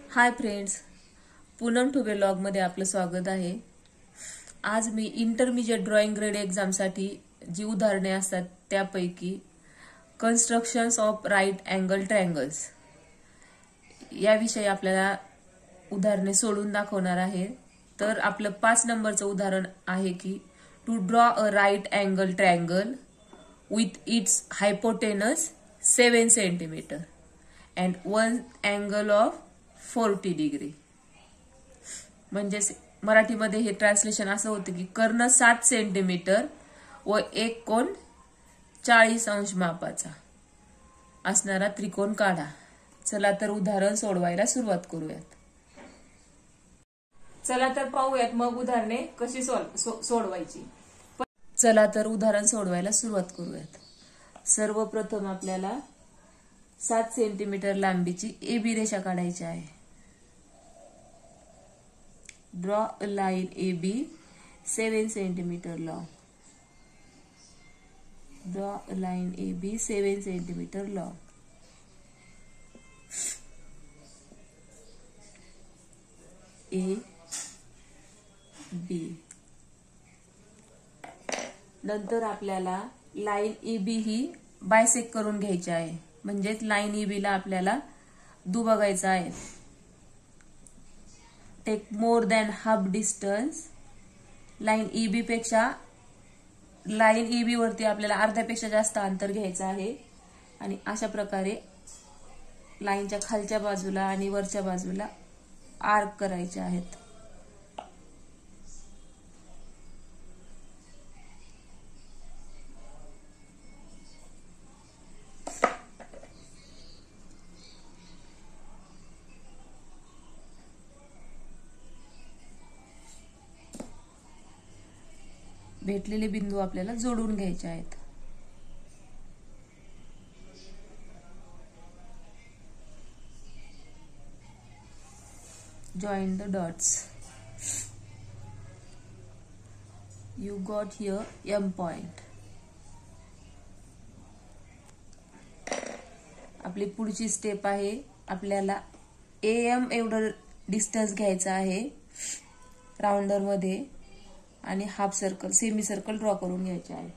Hi friends, Poonam Thube व्लॉगमध्ये आपलं स्वागत आहे। आज मी इंटरमिजिएट ड्रॉइंग ग्रेड एक्झामसाठी जी उदाहरणे असतात त्यापैकी constructions of right angle triangles याविषयी आपल्याला उदाहरणे सोडून दाखवणार आहे। तर आपलं 5 नंबरचं उदाहरण आहे की to draw a right angle triangle with its hypotenuse 7 centimeter and one angle of 40 degree। म्हणजे मराठीमध्ये हे ट्रान्सलेशन असं होतं की कर्ण 7 सेंटीमीटर व एक कोन 40 अंश मापाचा असणारा त्रिकोण काढा। चला तर उदाहरण सोडवायला सुरुवात करूयात। चला तर पाहूयात मग उदाहरणे कशी सोडवायची। चला तर उदाहरण सोडवायला सुरुवात करूयात। सर्वप्रथम आपल्याला 7 सेंटीमीटर लांबीची AB रेषा काढायची आहे। Draw a line AB 7 centimetre long. Draw a line AB 7 centimetre long. A B। नंतर आपल्याला लाईन EB ही बायसेक्ट करून घ्यायची आहे, म्हणजे लाईन EB ला आपल्याला दुभागायचा आहे। Take more than half distance. Line EB वरती आपल्याला अर्ध्यापेक्षा जास्त अंतर घ्यायचं आहे आणि अशा प्रकारे लाईनच्या खालच्या बाजूला आणि वरच्या बाजूला आर्क करायचे आहेत। भेटलेले बिंदू आपल्याला जोडून घ्यायचे आहेत। Join the dots. You got here M point. आपली पुढची स्टेप आहे, आपल्याला AM एवढं डिस्टन्स घ्यायचं आहे राउंडर मध्ये आणि half circle semi circle draw करून घ्यायचे आहे।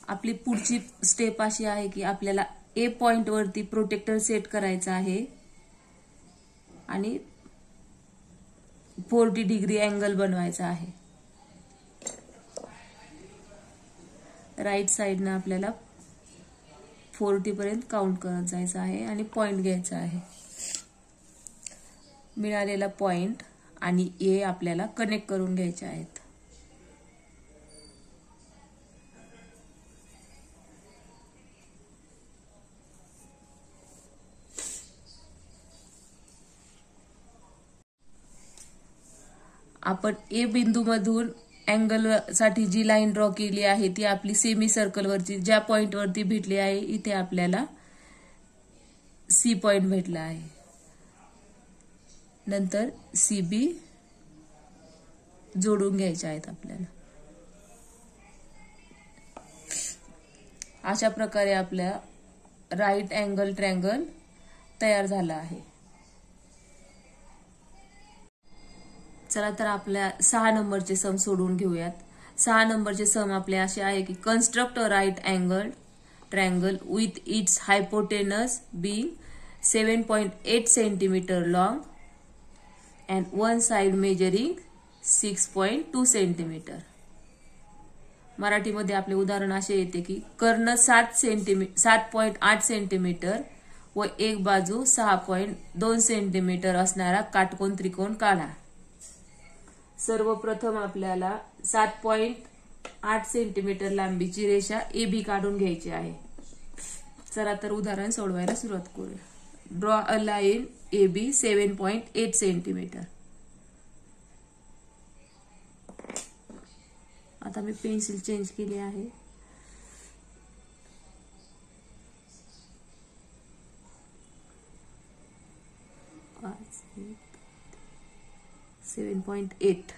आपली पुढची स्टेप अशी आहे की आपल्याला A पॉइंट वरती प्रोटेक्टर सेट करायचा आहे आणि 40 डिग्री अँगल बनवायचा आहे। राईट साइडने आपल्याला 40 पर्यंत काउंट करत जायचं आहे आणि पॉइंट घ्यायचा आहे। मिळालेला पॉइंट आणि A आपल्याला कनेक्ट करून घ्यायचे आहेत। आपण A बिंदूमधून अँगल साठी जी लाईन ड्रॉ केली आहे ती आपली सेमी सर्कल वरची ज्या पॉइंट वरती भेटली आहे, इथे आपल्याला C पॉइंट भेटला आहे। नंतर CB जोडून घ्यायचे आहेत आपल्याला। अशा प्रकारे आपल्या राईट अँगल ट्रायंगल तयार झाला आहे। चला तर आपल्या 6 नंबरचे सम सोडवून घेऊयात। 6 नंबरचे सम आपले असे आहे की construct a right angle triangle with its hypotenuse being 7.8 centimetre long and one side measuring 6.2 centimetre. मराठीमध्ये आपले उदाहरण असे येते की कर्ण 7.8 सेंटीमीटर व एक बाजू 6.2 सेंटीमीटर असणारा काटकोन त्रिकोण काढा। सर्वप्रथम आपल्याला 7.8 सेंटीमीटर लांबीची रेषा AB काढून घ्यायची आहे। चला तर उदाहरण सोडवायला सुरुवात करूया। Draw a line AB 7.8 centimetre. आता मी पेन्सिल चेंज केली आहे। 7.8.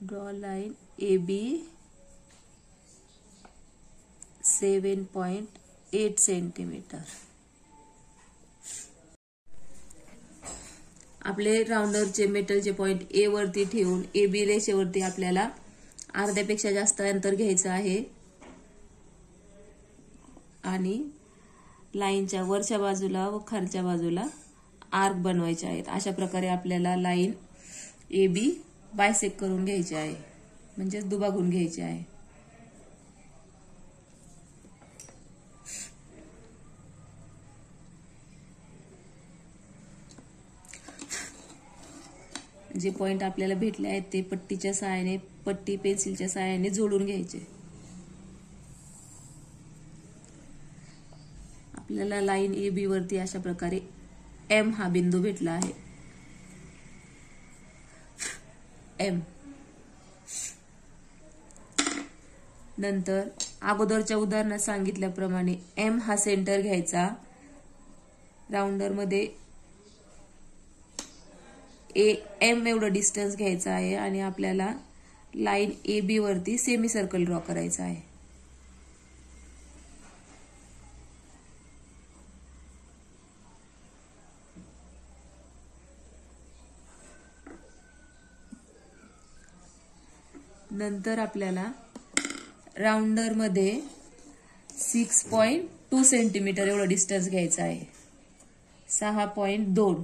Draw line AB 7.8 centimetre. आपले राउंडरचे मेटलचे पॉइंट ए वरती ठेवून ए बी रेषेवरती आपल्याला अर्ध्यापेक्षा जास्त अंतर घ्यायचं आहे आणि लाईनच्या वरच्या बाजूला व खालच्या बाजूला आर्क बनवायचे आहेत. अशा प्रकारे आपल्याला लाईन ए बी बायसेक्ट करून घ्यायची आहे, म्हणजे दुभागून घ्यायची आहे. जे पॉइंट आपल्याला भेटले आहेत ते पट्टीच्या सहाय्याने, पट्टी पेन्सिलच्या सहाय्याने जोडून घ्यायचे. आपल्याला लाईन ए बी वरती अशा प्रकारे एम हा बिंदू भेटला आहे. एम नंतर अगोदरच्या उदाहरणात सांगितल्याप्रमाणे एम हा सेंटर घ्यायचा. राउंडर मध्ये एम एवढं डिस्टन्स घ्यायचं आहे आणि आपल्याला लाईन ए बी वरती सेमी सर्कल ड्रॉ करायचं आहे. नंतर आपल्याला राउंडर मध्ये 6.2 सेंटीमीटर एवढं डिस्टन्स घ्यायचं आहे. 6.2.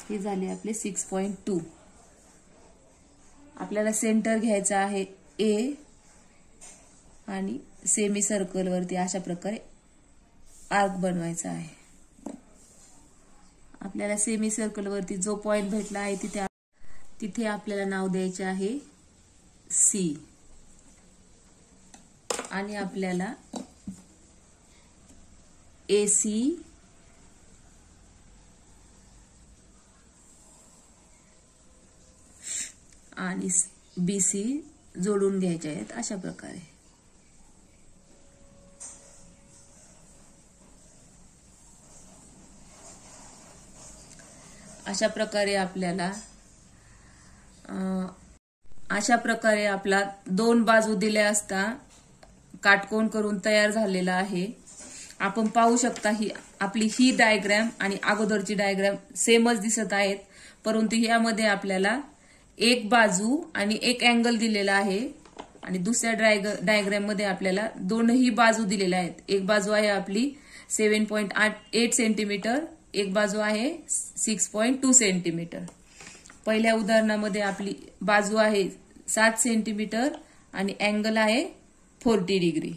हे झाले आपले 6.2. आपल्याला सेंटर घ्यायचा आहे ए आणि सेमी सर्कल वरती अशा प्रकारे आर्क बनवायचा आहे. आपल्याला सेमी सर्कल वरती जो पॉइंट भेटला आहे तिथे आपल्याला नाव द्यायचे आहे सी आणि आपल्याला AC आणि BC जोडून घ्यायचे आहेत अशा प्रकारे. अशा प्रकारे आपला दोन बाजू दिल्या असता काटकोन करून तयार झालेला आहे. आपण पाहू शकता आपली ही डायग्राम आणि अगोदरची डायग्राम सेमच दिसत आहेत, परंतु यामध्ये आपल्याला एक बाजू आणि एक अँगल दिलेला आहे आणि दुसऱ्या डायग्राम मध्ये आपल्याला दोनही बाजू दिलेल्या आहेत. एक बाजू आहे आपली 7.8 सेंटीमीटर, एक बाजू आहे 6.2 सेंटीमीटर. पहिल्या उदाहरणामध्ये आपली बाजू आहे 7 सेंटीमीटर आणि अँगल आहे 40 डिग्री.